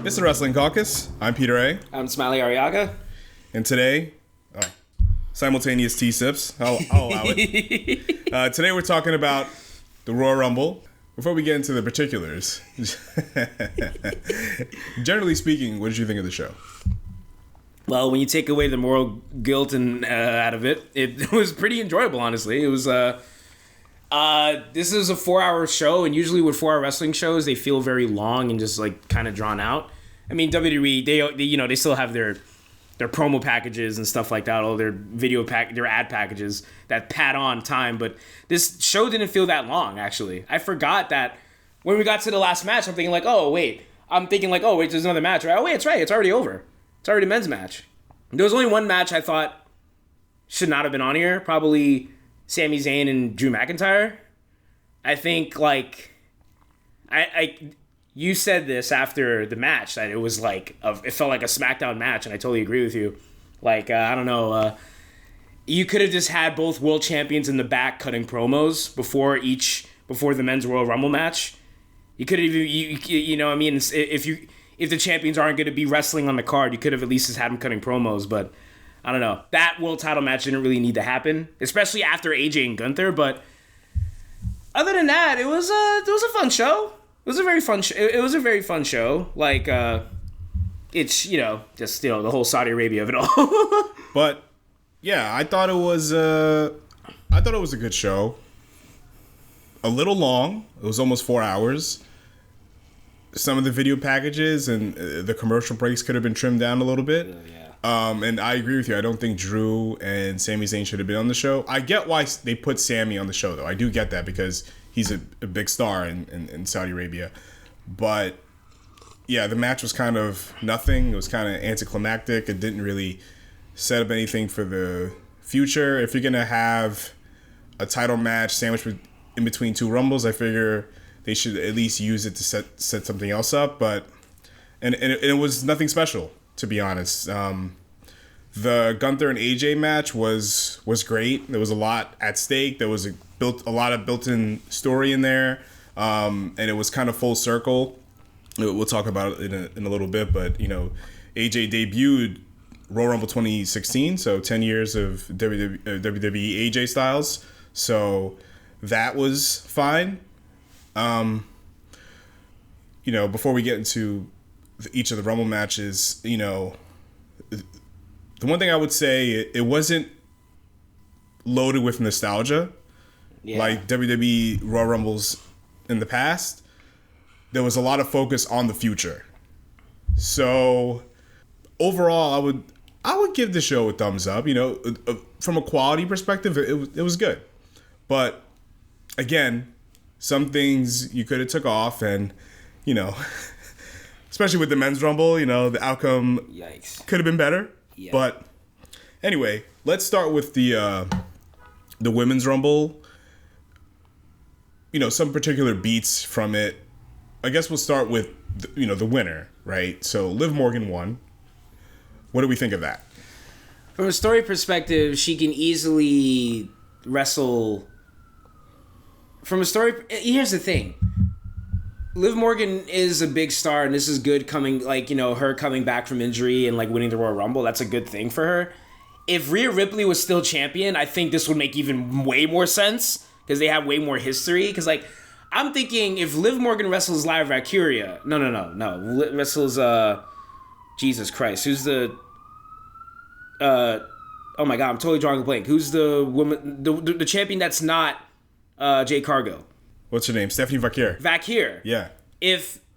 It's the Wrestling Caucus. I'm Peter A. I'm Smiley Ariaga. And today, simultaneous T-sips. I'll allow it. Today we're talking about the Royal Rumble. Before we get into the particulars, generally speaking, what did you think of the show? Well, when you take away the moral guilt and out of it, it was pretty enjoyable, honestly. It was this is a 4-hour show, and usually with 4-hour wrestling shows, they feel very long and just like kind of drawn out. I mean, WWE, they still have their promo packages and stuff like that, all their their ad packages that pad on time, but this show didn't feel that long, actually. I forgot that when we got to the last match, I'm thinking like, oh, wait, there's another match, right? Oh, wait, it's right, it's already over. It's already a men's match. There was only one match I thought should not have been on here, probably Sami Zayn and Drew McIntyre. I think, like, you said this after the match, that it was like, it felt like a SmackDown match, and I totally agree with you. Like, I don't know, you could have just had both world champions in the back cutting promos before the men's Royal Rumble match. You could have even, you know what I mean? If the champions aren't going to be wrestling on the card, you could have at least just had them cutting promos, but I don't know. That world title match didn't really need to happen, especially after AJ and Gunther, but other than that, it was a fun show. It was a very fun it was a very fun show. Like, it's, the whole Saudi Arabia of it all. But yeah, I thought it was a good show. A little long. It was almost 4 hours. Some of the video packages and the commercial breaks could have been trimmed down a little bit. Yeah. And I agree with you. I don't think Drew and Sami Zayn should have been on the show. I get why they put Sami on the show, though. I do get that because he's a big star in Saudi Arabia. But yeah, the match was kind of nothing. It was kind of anticlimactic. It didn't really set up anything for the future. If you're going to have a title match sandwiched in between two Rumbles, I figure they should at least use it to set something else up. But and it was nothing special, to be honest. The Gunther and AJ match was great. There was a lot at stake. There was a lot of built-in story in there, and it was kind of full circle. We'll talk about it in a little bit, but AJ debuted Royal Rumble 2016, so 10 years of WWE AJ Styles. So that was fine. Before we get into each of the Rumble matches, the one thing I would say, it wasn't loaded with nostalgia. Yeah. Like WWE Royal Rumbles in the past. There was a lot of focus on the future. So overall, I would give the show a thumbs up. From a quality perspective, it was good. But again, some things you could have took off, and especially with the men's Rumble, the outcome could have been better. Yeah. But anyway, let's start with the women's Rumble. Some particular beats from it. I guess we'll start with the winner, right? So Liv Morgan won. What do we think of that? From a story perspective, she can easily wrestle. Here's the thing. Liv Morgan is a big star, and this is good her coming back from injury and winning the Royal Rumble. That's a good thing for her. If Rhea Ripley was still champion, I think this would make even way more sense because they have way more history. Because I'm thinking if Liv Morgan wrestles Lyra Valkyria, no, wrestles Jesus Christ, who's the oh my God, I'm totally drawing a blank. Who's the woman, the champion that's not Jade Cargill? What's her name? Stephanie Vaquer. Vaquer. Yeah.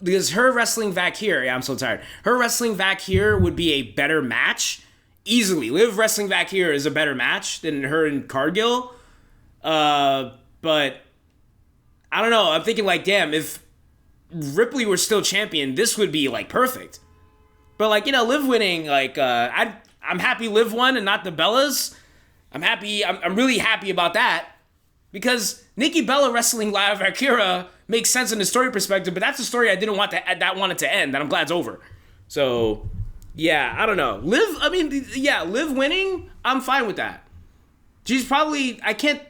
Because her wrestling Vaquer, I'm so tired. Her wrestling Vaquer would be a better match. Easily. Liv wrestling Vaquer is a better match than her and Cargill. But I don't know. I'm thinking damn, if Ripley were still champion, this would be perfect. But Liv winning, I'm happy Liv won and not the Bellas. I'm happy. I'm really happy about that. Because Nikki Bella wrestling Lyra Valkyria makes sense in the story perspective, but that's a story I didn't want it to end, that I'm glad it's over. So, yeah, I don't know. Liv winning, I'm fine with that. She's probably, the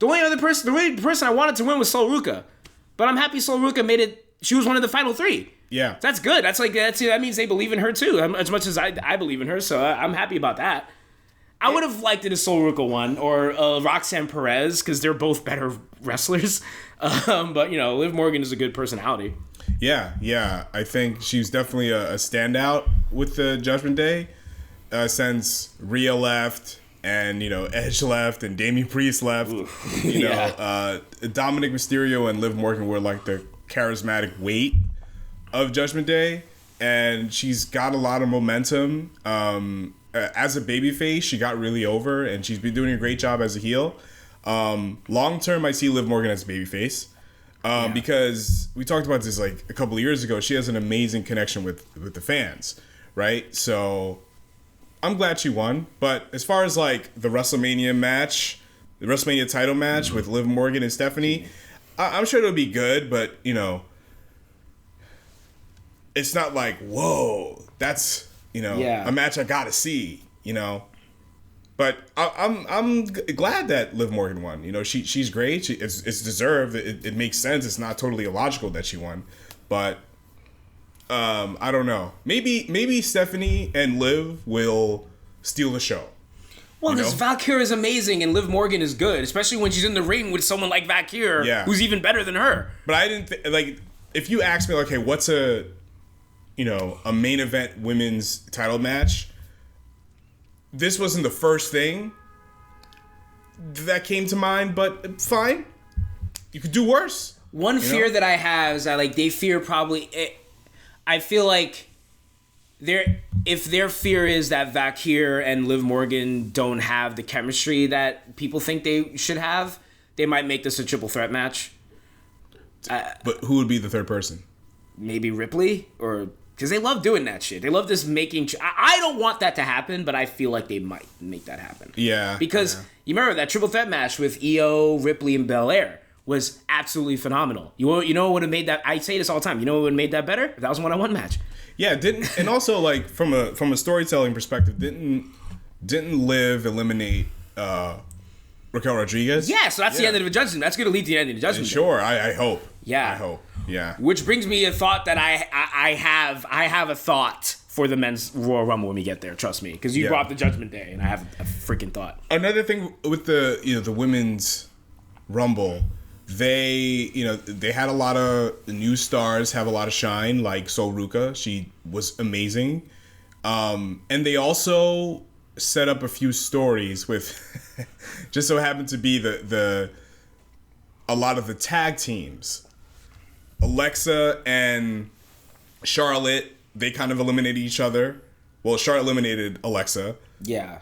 only person I wanted to win was Sol Ruca. But I'm happy Sol Ruca made it, she was one of the final three. Yeah. So that's good. That means they believe in her too, as much as I believe in her. So I'm happy about that. I would have liked it as Sol Ruca won or Roxanne Perez because they're both better wrestlers. But Liv Morgan is a good personality. Yeah. I think she's definitely a standout with the Judgment Day since Rhea left and Edge left and Damian Priest left. Dominic Mysterio and Liv Morgan were like the charismatic weight of Judgment Day, and she's got a lot of momentum. As a babyface, she got really over, and she's been doing a great job as a heel. Long term, I see Liv Morgan as a babyface because we talked about this like a couple of years ago. She has an amazing connection with the fans, right? So I'm glad she won. But as far as like the WrestleMania match, the WrestleMania title match with Liv Morgan and Stephanie, I'm sure it'll be good, but it's not like, whoa, that's a match I gotta see, But I'm glad that Liv Morgan won. She's great. It's deserved. It makes sense. It's not totally illogical that she won, but I don't know. Maybe Stephanie and Liv will steal the show. Well, because Valkyrie is amazing and Liv Morgan is good, especially when she's in the ring with someone like Valkyrie, who's even better than her. But I didn't if you ask me, like, hey, what's a main event women's title match? This wasn't the first thing that came to mind, but fine. You could do worse. One fear that I have is that they fear probably. I feel like if their fear is that Valkyrie and Liv Morgan don't have the chemistry that people think they should have, they might make this a triple threat match. But who would be the third person? Maybe Ripley, or because they love doing that shit. They love this making. I don't want that to happen, but I feel like they might make that happen. Yeah. Because you remember that triple threat match with Io, Ripley, and Belair was absolutely phenomenal. You know what would have made that? I say this all the time. You know what would have made that better? If that was a one-on-one match. Yeah, and also like from a storytelling perspective, didn't Liv eliminate Raquel Rodriguez? Yeah, so that's the end of the judgment. That's going to lead to the end of the judgment. Sure, I hope. Yeah, I hope. Yeah. Which brings me a thought that I have a thought for the men's Royal Rumble when we get there. Trust me, because you brought up the Judgment Day, and I have a freaking thought. Another thing with the the women's Rumble, they had a lot of new stars have a lot of shine, like Sol Ruca. She was amazing, and they also set up a few stories with just so happened to be a lot of the tag teams. Alexa and Charlotte, they kind of eliminated each other. Well, Charlotte eliminated Alexa. Yeah.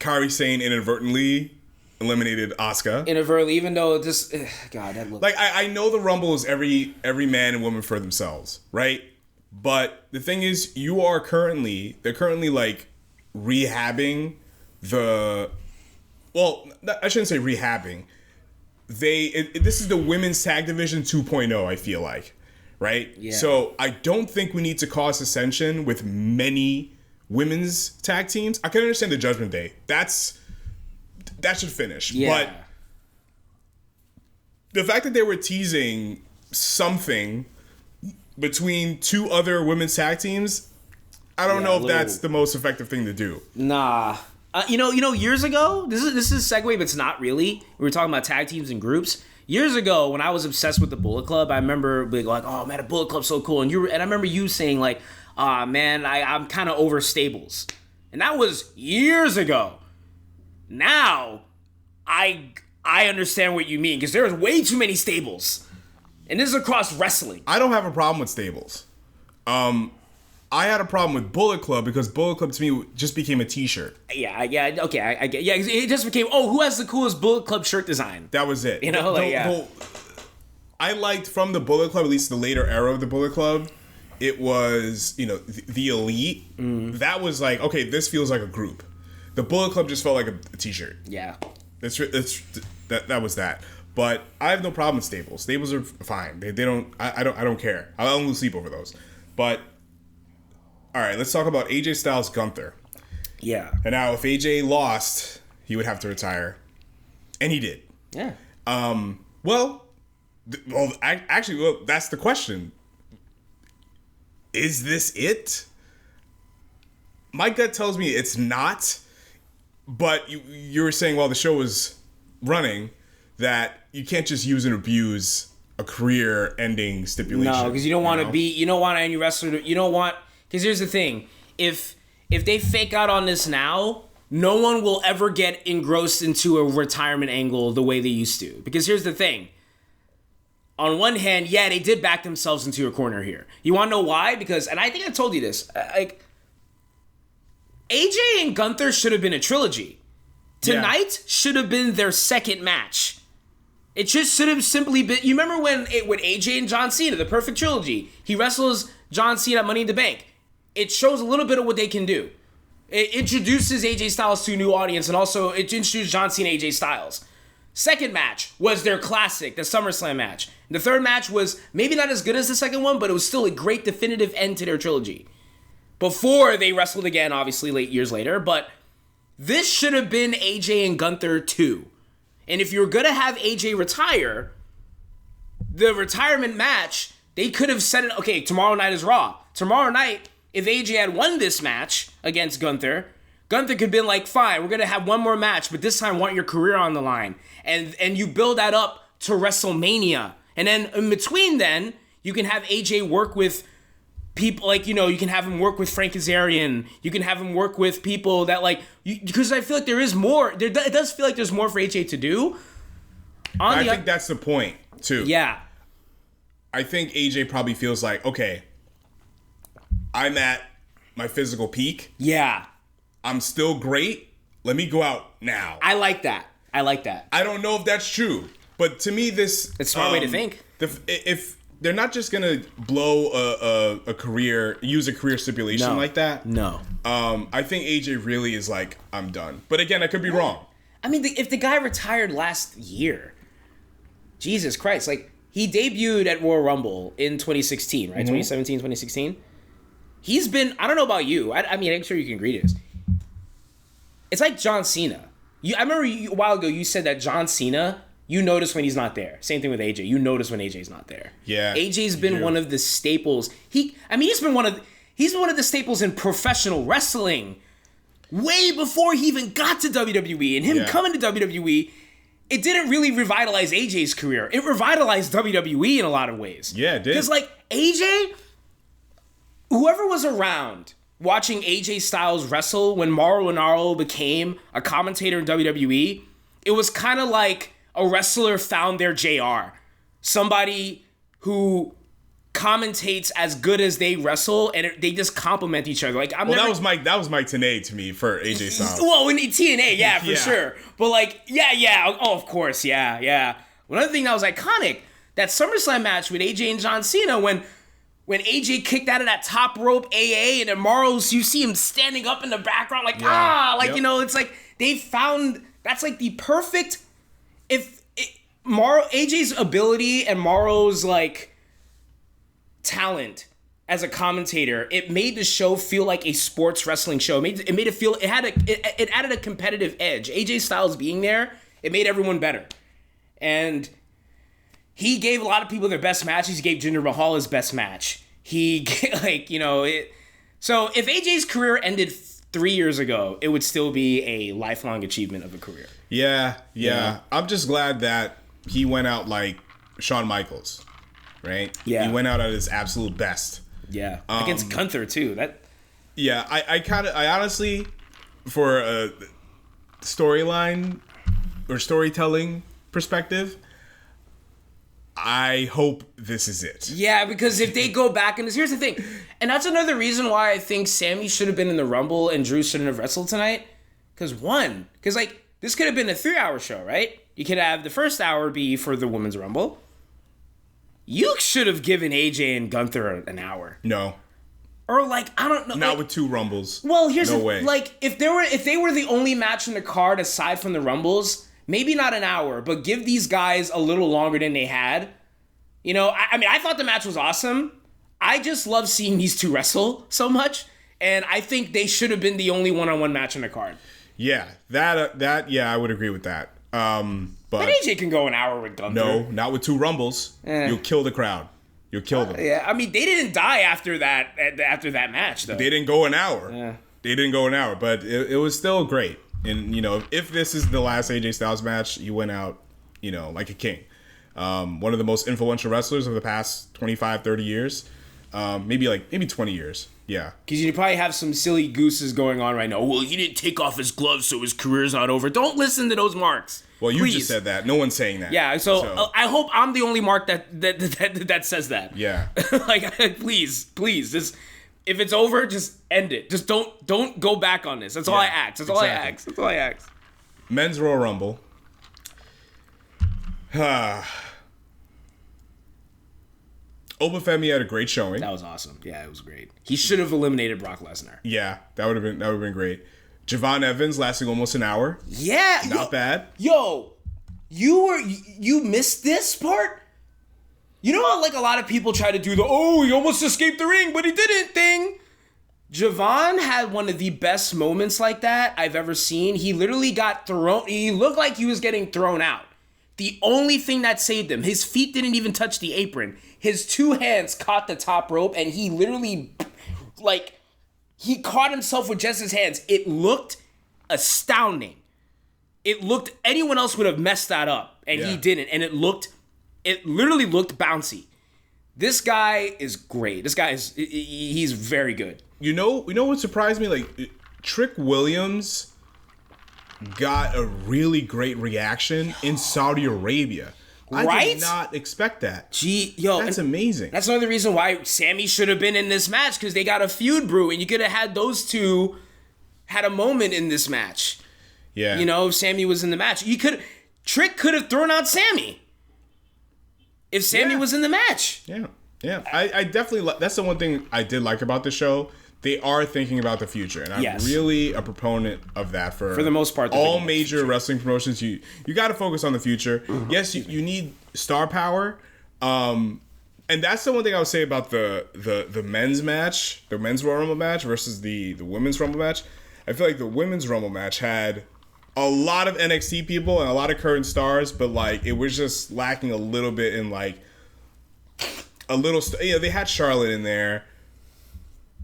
Kairi Sane inadvertently eliminated Asuka. Inadvertently, even though this God, that looked like I know the Rumble is every man and woman for themselves, right? But the thing is, they're currently like rehabbing I shouldn't say rehabbing. This is the women's tag division 2.0, I feel like, right? Yeah. So I don't think we need to cause ascension with many women's tag teams. I can understand the Judgment Day. That should finish. Yeah. But the fact that they were teasing something between two other women's tag teams, I don't know if that's the most effective thing to do. Nah. Years ago, this is a segue, but it's not really. We were talking about tag teams and groups. Years ago, when I was obsessed with the Bullet Club, I remember being like, "Oh man, the Bullet Club's so cool." And I remember you saying like, man, I'm kind of over stables," and that was years ago. Now, I understand what you mean because there's way too many stables, and this is across wrestling. I don't have a problem with stables. I had a problem with Bullet Club because Bullet Club to me just became a t-shirt. Yeah, okay, I get. Yeah, it just became, who has the coolest Bullet Club shirt design? That was it. I liked from the Bullet Club, at least the later era of the Bullet Club, it was, the Elite. Mm. That was like, okay, this feels like a group. The Bullet Club just felt like a t-shirt. Yeah. That was that. But I have no problem with stables. Stables are fine. They don't. I don't care. I don't lose sleep over those. But all right, let's talk about AJ Styles Gunther. Yeah. And now, if AJ lost, he would have to retire, and he did. Yeah. Actually, that's the question. is this it? My gut tells me it's not. But you were saying while the show was running that you can't just use and abuse a career-ending stipulation. No, because you don't want to be. You don't want any wrestler. You don't want. Because here's the thing: if they fake out on this now, no one will ever get engrossed into a retirement angle the way they used to. Because here's the thing: on one hand, yeah, they did back themselves into a corner here. You want to know why? Because, and I think I told you this, like, AJ and Gunther should have been a trilogy. Tonight should have been their second match. It just should have simply been... You remember when AJ and John Cena, the perfect trilogy, he wrestles John Cena at Money in the Bank. It shows a little bit of what they can do. It introduces AJ Styles to a new audience, and also it introduced John Cena AJ Styles. Second match was their classic, the SummerSlam match. The third match was maybe not as good as the second one, but it was still a great definitive end to their trilogy. Before they wrestled again, obviously, years later, but this should have been AJ and Gunther 2. And if you're going to have AJ retire, the retirement match, they could have said it, okay, tomorrow night is Raw. Tomorrow night, if AJ had won this match against Gunther could have been like, fine, we're going to have one more match, but this time want your career on the line. And you build that up to WrestleMania. And then in between then, you can have AJ work with people, like, you can have him work with Frank Kazarian. You can have him work with people that, like, because I feel like there is more. It does feel like there's more for AJ to do. I think that's the point, too. Yeah. I think AJ probably feels like, okay, I'm at my physical peak. Yeah. I'm still great. Let me go out now. I like that. I don't know if that's true, but to me, it's a smart way to think. If they're not just gonna blow a career, use a career stipulation like that. No. I think AJ really is like, I'm done. But again, I could be wrong. I mean, if the guy retired last year, Jesus Christ, like, he debuted at Royal Rumble in 2016, right? 2017, 2016. He's been, I don't know about you. I mean, I'm sure you can agree to this. It's like John Cena. I remember a while ago you said that John Cena, you notice when he's not there. Same thing with AJ. You notice when AJ's not there. Yeah. AJ's been one of the staples. He's been one of the staples in professional wrestling way before he even got to WWE. And him coming to WWE, it didn't really revitalize AJ's career. It revitalized WWE in a lot of ways. Yeah, it did. Because, like, AJ, whoever was around watching AJ Styles wrestle when Mauro Ranallo became a commentator in WWE, it was kind of like a wrestler found their JR. Somebody who commentates as good as they wrestle, and they just complement each other. Like, that was Mike Tenay to me for AJ Styles. Well, in TNA, for sure. But, like, oh, of course, yeah. Another thing that was iconic, that SummerSlam match with AJ and John Cena, when AJ kicked out of that top rope AA, and then Mauro's, you see him standing up in the background, like, it's like they found, that's like the perfect, AJ's ability and Mauro's, like, talent as a commentator, it made the show feel like a sports wrestling show. It made it feel, it added a competitive edge. AJ Styles being there, it made everyone better. And he gave a lot of people their best matches. He gave Jinder Mahal his best match. So if AJ's career ended 3 years ago, it would still be a lifelong achievement of a career. Yeah. I'm just glad that he went out like Shawn Michaels, right? Yeah. He went out at his absolute best. Yeah. Against Gunther, too. I honestly, for a storyline or storytelling perspective, I hope this is it. Yeah, because if they go back, and here's the thing, and that's another reason why I think Sami should have been in the Rumble and Drew shouldn't have wrestled tonight. Because like, this could have been a 3-hour show, right? You could have the first hour be for the Women's Rumble. You should have given AJ and Gunther an hour. No. Or, like, I don't know. Not with 2 Rumbles. Well, here's no way. Like, if they were the only match in the card aside from the Rumbles, maybe not an hour, but give these guys a little longer than they had. I thought the match was awesome. I just love seeing these two wrestle so much, and I think they should have been the only one-on-one match on the card. Yeah, I would agree with that. But AJ can go an hour with Gunther. No, not with 2 Rumbles. You'll kill the crowd. you'll kill them. Yeah, I mean, they didn't die after that match, though. They didn't go an hour. Yeah. They didn't go an hour, but it was still great. And, if this is the last AJ Styles match, you went out, like a king. One of the most influential wrestlers of the past 25, 30 years. Maybe 20 years. Yeah. Because you probably have some silly gooses going on right now. Well, he didn't take off his gloves, so his career's not over. Don't listen to those marks. Well, you just said that. No one's saying that. Yeah, so I hope I'm the only mark that says that. Yeah. Please, just if it's over, just end it. Just don't go back on this. That's all I ask. That's all I ask. Men's Royal Rumble. Obafemi had a great showing. That was awesome. Yeah, it was great. He should have eliminated Brock Lesnar. Yeah, that would have been great. Javon Evans lasting almost an hour. Yeah, not bad. Yo, you missed this part. You know how a lot of people try to do he almost escaped the ring, but he didn't thing. Javon had one of the best moments like that I've ever seen. He literally got thrown. He looked like he was getting thrown out. The only thing that saved him, his feet didn't even touch the apron. His two hands caught the top rope, and he literally, he caught himself with just his hands. It looked astounding. Anyone else would have messed that up, and he didn't. And it literally looked bouncy. This guy is great. He's very good. You know what surprised me? Trick Williams got a really great reaction in Saudi Arabia. I did not expect that. That's amazing. That's another reason why Sami should have been in this match, because they got a feud brewing. You could have had those two had a moment in this match. Yeah. If Sami was in the match. Trick could have thrown out Sami if Sami was in the match. Yeah. Yeah. I definitely, that's the one thing I did like about the show. They are thinking about the future, and I'm really a proponent of that for the most part. All major wrestling promotions, you got to focus on the future. Mm-hmm. Yes, you need star power, and that's the one thing I would say about the men's match, the men's Royal Rumble match versus the women's Rumble match. I feel like the women's Rumble match had a lot of NXT people and a lot of current stars, but it was just lacking a little bit in a little. They had Charlotte in there.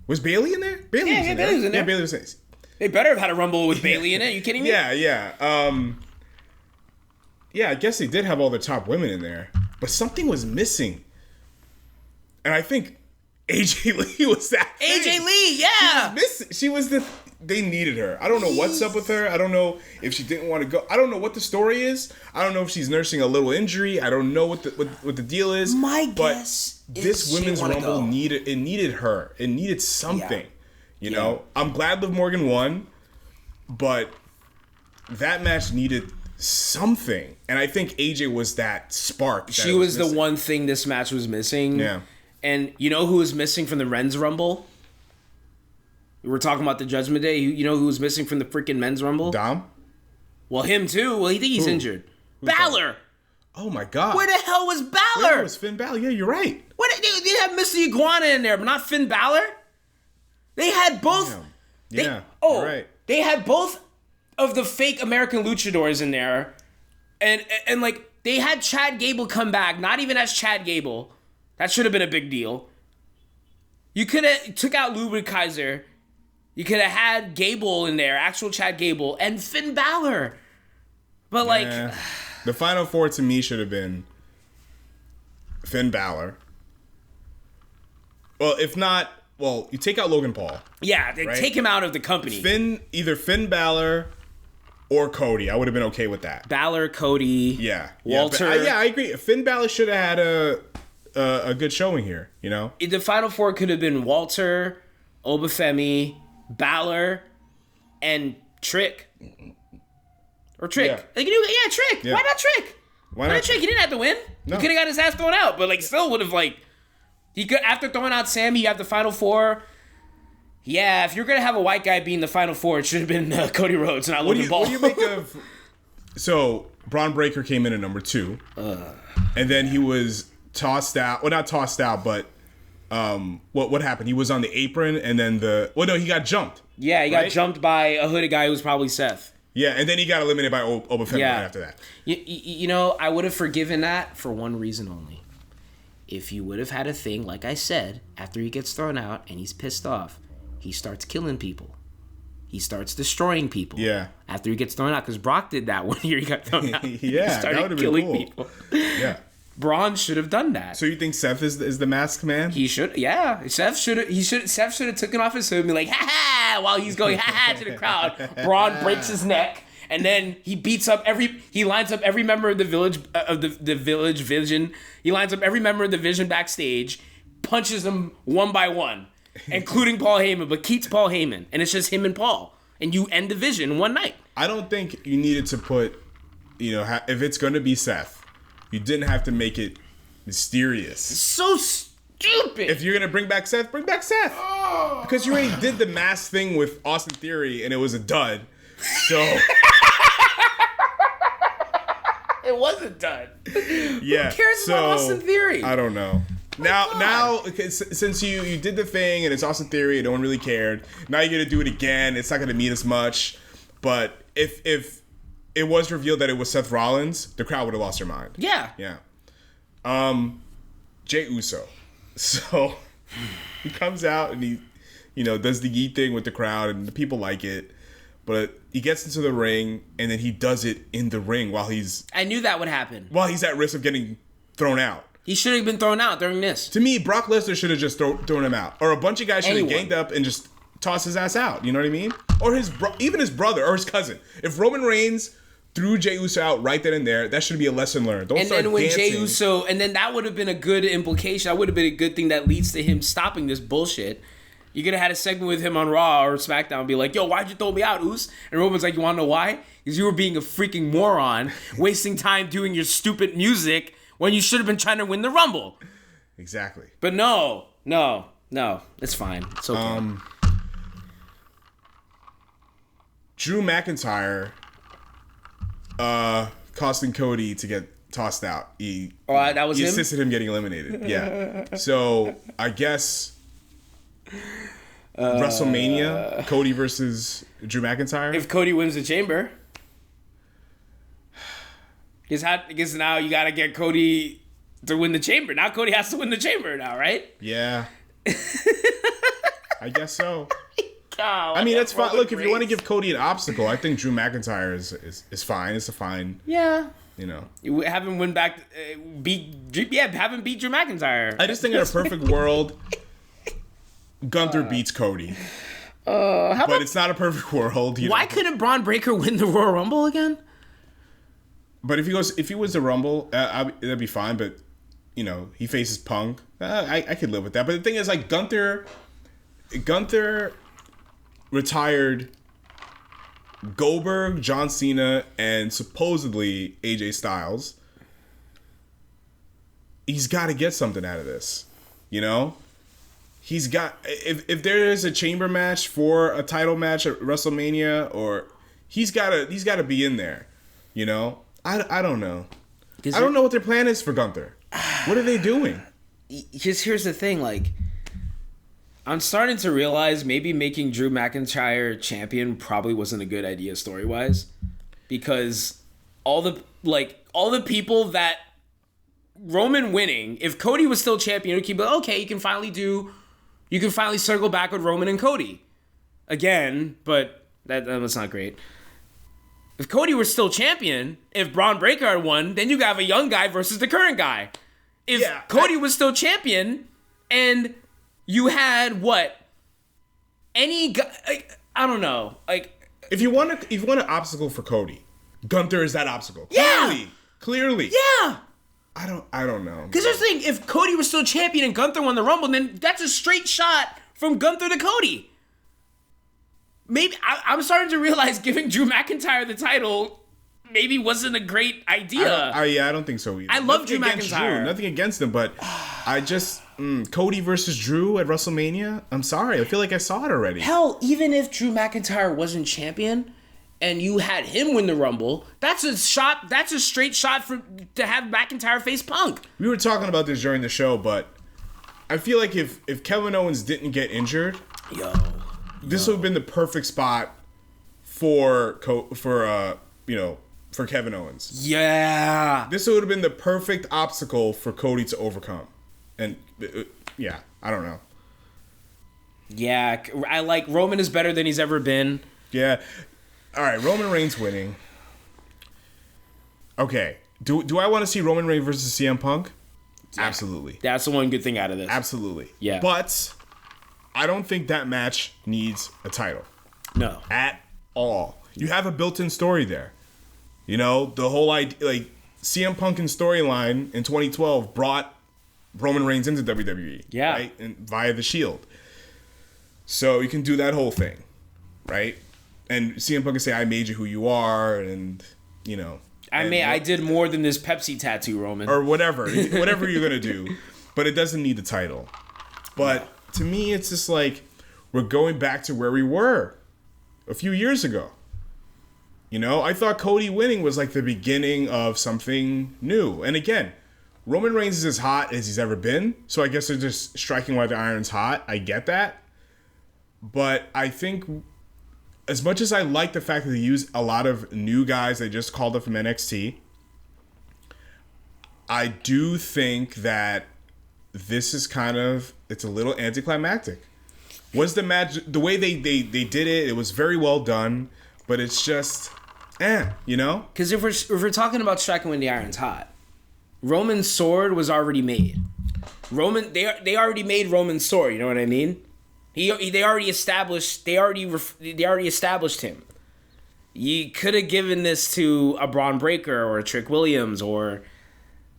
Was Bayley in there? Bayley was in there. Yeah, Bayley was in there. They better have had a Rumble with Bayley in it. Are you kidding me? Yeah. I guess they did have all the top women in there, but something was missing. And I think AJ Lee was that thing. AJ Lee, yeah. She was they needed her. I don't know what's up with her. I don't know if she didn't want to go. I don't know what the story is. I don't know if she's nursing a little injury. I don't know what the deal is. My guess is this women's Rumble needed her. It needed something. You know? I'm glad Liv Morgan won, but that match needed something. And I think AJ was that spark. She was the one thing this match was missing. Yeah. And you know who was missing from the Men's Rumble? We're talking about the Judgment Day. You know who was missing from the freaking Men's Rumble? Dom? Well, him too. Well, I think he's injured. Balor! Oh my God. Where the hell was Balor? Where was Finn Balor? Yeah, you're right. They had Mr. Iguana in there, but not Finn Balor? They had both. Yeah, you're right. They had both of the fake American luchadors in there. And they had Chad Gable come back, not even as Chad Gable. That should have been a big deal. You could have took out Ludwig Kaiser. You could have had Gable in there, actual Chad Gable, and Finn Balor. But the final four to me should have been Finn Balor. Well, if not, you take out Logan Paul. Yeah, take him out of the company. Either Finn Balor or Cody. I would have been okay with that. Balor, Cody, Walter. I agree. Finn Balor should have had a good showing here, you know? The final four could have been Walter, Obafemi, Balor, and Trick. Or Trick. Trick. Yeah. Why not Trick? Why not Trick? He didn't have to win. No. He could have got his ass thrown out, but still would have he could, after throwing out Sami, you have the final four. Yeah, if you're gonna have a white guy be in the final four, it should have been Cody Rhodes, not Logan Paul. What do you make of? So Braun Breaker came in at number 2, and then he was tossed out. Well, not tossed out, but what happened? He was on the apron, and then he got jumped. Yeah, he got jumped by a hooded guy who was probably Seth. Yeah, and then he got eliminated by Obafemi right after that. You know, I would have forgiven that for one reason only. if you would have had a thing, like I said, after he gets thrown out and he's pissed off, he starts killing people. He starts destroying people. Yeah. After he gets thrown out, because Brock did that one year he got thrown out. Yeah, he started killing people. Yeah. Braun should have done that. So you think Seth is the masked man? He should. Yeah. Seth should have taken off his hood and be like, ha ha, while he's going ha ha to the crowd. Braun breaks his neck. And then he lines up every member of the village vision. He lines up every member of the vision backstage, punches them one by one, including Paul Heyman, but keeps Paul Heyman. And it's just him and Paul. And you end the vision one night. I don't think you needed to put, if it's going to be Seth, you didn't have to make it mysterious. So stupid. If you're going to bring back Seth, bring back Seth. Oh. Because you already did the mask thing with Austin Theory and it was a dud. So... It wasn't done. Yeah. Who cares about Austin Theory? I don't know. Now, since you did the thing and it's Austin Theory, no one really cared. Now you're gonna do it again. It's not gonna mean as much. But if it was revealed that it was Seth Rollins, the crowd would have lost their mind. Yeah. Yeah. Jey Uso. So he comes out and he, does the yeet thing with the crowd and the people like it. But he gets into the ring, and then he does it in the ring while he's... I knew that would happen. While he's at risk of getting thrown out. He should have been thrown out during this. To me, Brock Lesnar should have just thrown him out. Or a bunch of guys should have ganged up and just tossed his ass out. You know what I mean? Or even his brother or his cousin. If Roman Reigns threw Jey Uso out right then and there, that should be a lesson learned. Don't start dancing. Jey Uso... And then that would have been a good implication. That would have been a good thing that leads to him stopping this bullshit. You could have had a segment with him on Raw or SmackDown and be like, yo, why'd you throw me out, Oos? And Roman's like, you want to know why? Because you were being a freaking moron, wasting time doing your stupid music when you should have been trying to win the Rumble. Exactly. But no. It's fine. It's okay. Drew McIntyre costing Cody to get tossed out. That was him? He assisted him getting eliminated. Yeah. So, I guess... WrestleMania, Cody versus Drew McIntyre. If Cody wins the Chamber, because now you gotta get Cody to win the Chamber. Now Cody has to win the Chamber now, right? Yeah. I guess so. I mean, that's fine. Look, if you want to give Cody an obstacle, I think Drew McIntyre is fine. It's a fine. Yeah. You have him win back, have him beat Drew McIntyre. I just think in a perfect world. Gunther beats Cody. But it's not a perfect world. Why couldn't Braun Breaker win the Royal Rumble again? But if he wins the Rumble, that'd be fine. But, he faces Punk. I could live with that. But the thing is, like, Gunther retired Goldberg, John Cena, and supposedly AJ Styles. He's got to get something out of this, He's got if there is a chamber match for a title match at WrestleMania, or he's got to be in there, I don't know. I don't know what their plan is for Gunther. What are they doing? Here's the thing, like, I'm starting to realize maybe making Drew McIntyre champion probably wasn't a good idea story wise, because all the people that Roman winning, if Cody was still champion, it could be like, okay, you can finally circle back with Roman and Cody again, but that's not great. If Cody was still champion, if Braun Breaker had won, then you have a young guy versus the current guy. If Cody was still champion and you had any guy, I don't know, like, if you want an obstacle for Cody, Gunther is that obstacle. Yeah. Clearly. Yeah. I don't know. Because here's the thing, if Cody was still champion and Gunther won the Rumble, then that's a straight shot from Gunther to Cody. Maybe I'm starting to realize giving Drew McIntyre the title maybe wasn't a great idea. I don't think so either. I love Drew McIntyre. Nothing against him, but I just Cody versus Drew at WrestleMania. I'm sorry, I feel like I saw it already. Hell, even if Drew McIntyre wasn't champion and you had him win the Rumble, that's a shot. That's a straight shot to have McIntyre face Punk. We were talking about this during the show, but I feel like if Kevin Owens didn't get injured, this would have been the perfect spot for Kevin Owens. Yeah. This would have been the perfect obstacle for Cody to overcome. And yeah, I don't know. Yeah, I like Roman is better than he's ever been. Yeah. All right, Roman Reigns winning. Okay. Do I want to see Roman Reigns versus CM Punk? Yeah. Absolutely. That's the one good thing out of this. Absolutely. Yeah. But I don't think that match needs a title. No. At all. You have a built-in story there. You know, the whole idea, like, CM Punk's storyline in 2012 brought Roman Reigns into WWE. Yeah. Right? And via the Shield. So you can do that whole thing. Right? And CM Punk can say, I made you who you are, and, you know. I did more than this Pepsi tattoo, Roman. Or whatever you're going to do. But it doesn't need the title. But to me, it's just like, we're going back to where we were a few years ago. You know, I thought Cody winning was like the beginning of something new. And again, Roman Reigns is as hot as he's ever been. So I guess they're just striking while the iron's hot. I get that. But I think as much as I like the fact that they use a lot of new guys they just called up from NXT, I do think that this is it's a little anticlimactic. Was the match, the way they did it was very well done, but it's just, you know? Because if we're talking about striking when the iron's hot, Roman's sword was already made. They already made Roman's sword. You know what I mean? They already established him. You could have given this to a Braun Breaker or a Trick Williams or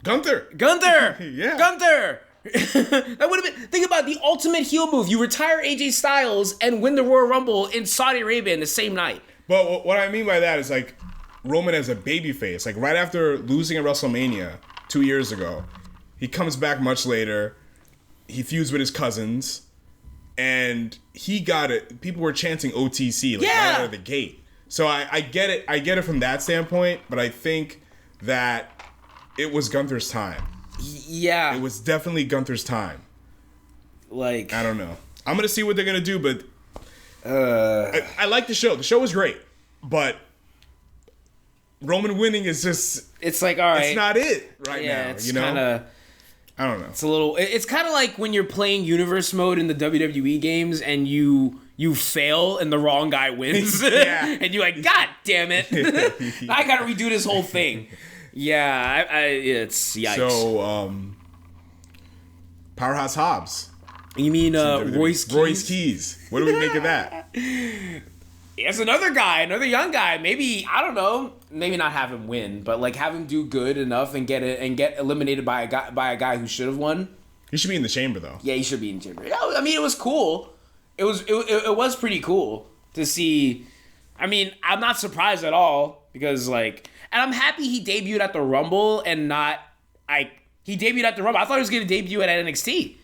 Gunther. Yeah. Gunther. That would have been. Think about the ultimate heel move. You retire AJ Styles and win the Royal Rumble in Saudi Arabia in the same night. But what I mean by that is like Roman as a babyface. Like right after losing at WrestleMania 2 years ago, he comes back much later. He feuds with his cousins, and he got it. People were chanting OTC right out of the gate. So I get it. I get it from that standpoint. But I think that it was Gunther's time. Yeah. It was definitely Gunther's time. Like, I don't know. I'm going to see what they're going to do, but I like the show. The show was great, but Roman winning is just... It's like, all right. It's not it now, it's you know? Kinda, I don't know. It's a little... It's kind of like when you're playing universe mode in the WWE games and you fail and the wrong guy wins. Yeah. And you're like, God damn it. I got to redo this whole thing. Yeah, it's yikes. So, Powerhouse Hobbs. You mean Royce Keys? Royce Keys. What do we make of that? It's another guy, another young guy. Maybe, I don't know. Maybe not have him win, but like have him do good enough and get eliminated by a guy who should have won. He should be in the chamber though. Yeah, he should be in the chamber. I mean, it was cool. It was pretty cool to see. I mean, I'm not surprised at all because like. And I'm happy he debuted at the Rumble and not... He debuted at the Rumble. I thought he was going to debut at NXT.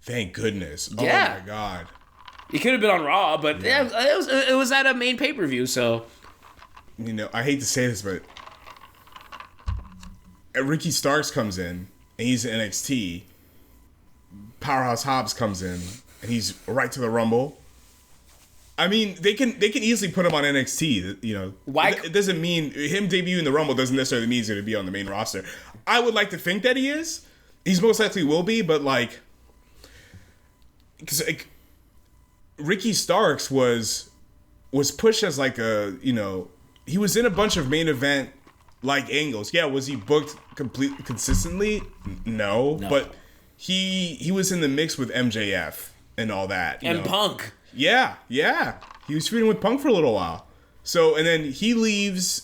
Thank goodness. Yeah. Oh, my God. He could have been on Raw, but it was at a main pay-per-view, so... You know, I hate to say this, but... Ricky Starks comes in, and he's in NXT. Powerhouse Hobbs comes in, and he's right to the Rumble. I mean, they can easily put him on NXT, you know. Why? It doesn't mean him debuting in the Rumble doesn't necessarily mean he's going to be on the main roster. I would like to think that he is. He's most likely will be, but like, because like, Ricky Starks was pushed as like a, you know, he was in a bunch of main event like angles. Yeah, was he booked consistently? No, but he was in the mix with MJF and all that, you know? Punk. Yeah. He was feuding with Punk for a little while. So, and then he leaves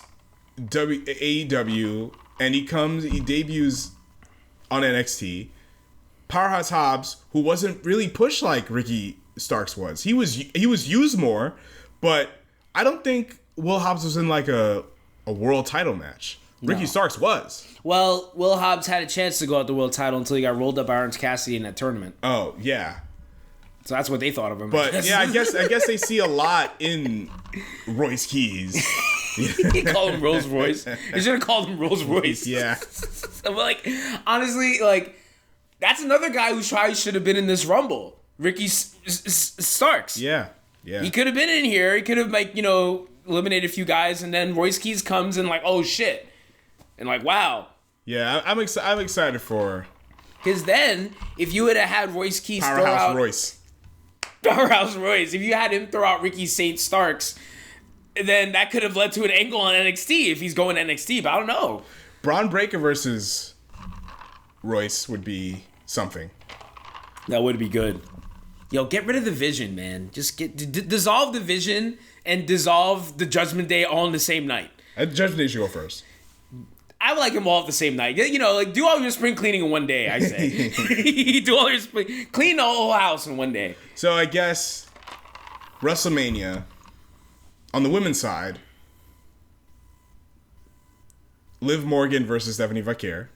AEW and he debuts on NXT. Powerhouse Hobbs, who wasn't really pushed like Ricky Starks was. He was used more, but I don't think Will Hobbs was in like a world title match. No. Ricky Starks was. Well, Will Hobbs had a chance to go out the world title until he got rolled up by Orange Cassidy in that tournament. Oh, yeah. So that's what they thought of him. But I guess they see a lot in Royce Keys. He called him Rolls Royce. They should have called him Rolls Royce. Yeah. But like, honestly, like, that's another guy who probably should have been in this Rumble. Ricky Starks. Yeah. He could have been in here. He could have, like, you know, eliminated a few guys, and then Royce Keys comes and like, oh shit, and like, wow. Yeah, I'm excited for Because then, if you would have had Royce Keys throw out... Powerhouse Royce. If you had him throw out Ricky St. Starks, then that could have led to an angle on NXT if he's going to NXT, but I don't know. Braun Breaker versus Royce would be something. That would be good. Yo, get rid of the Vision, man. Just dissolve the Vision and dissolve the Judgment Day all in the same night. Judgment Day should go first. I would like them all at the same night. You know, like, do all your spring cleaning in one day, I say. Do all your spring... Clean the whole house in one day. So I guess WrestleMania, on the women's side, Liv Morgan versus Stephanie Vaquer.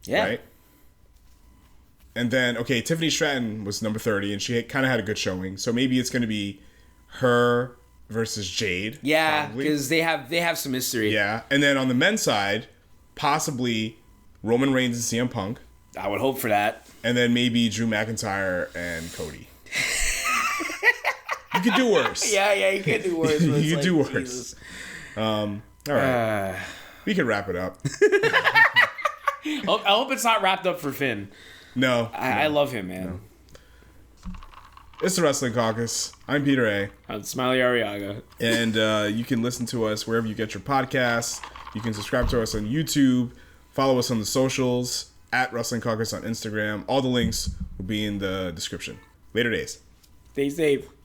Yeah. Right? And then, okay, Tiffany Stratton was number 30, and she kind of had a good showing. So maybe it's going to be her versus Jade. Yeah, because they have some history. Yeah. And then on the men's side... possibly Roman Reigns and CM Punk. I would hope for that. And then maybe Drew McIntyre and Cody. You could do worse. Yeah, you could do worse. You could do worse. All right. We can wrap it up. I hope it's not wrapped up for Finn. No. I love him, man. No. It's the Wrestling Caucus. I'm Peter A. I'm Smiley Arriaga. And you can listen to us wherever you get your podcasts. You can subscribe to us on YouTube. Follow us on the socials at Wrestling Caucus on Instagram. All the links will be in the description. Later days. Stay safe.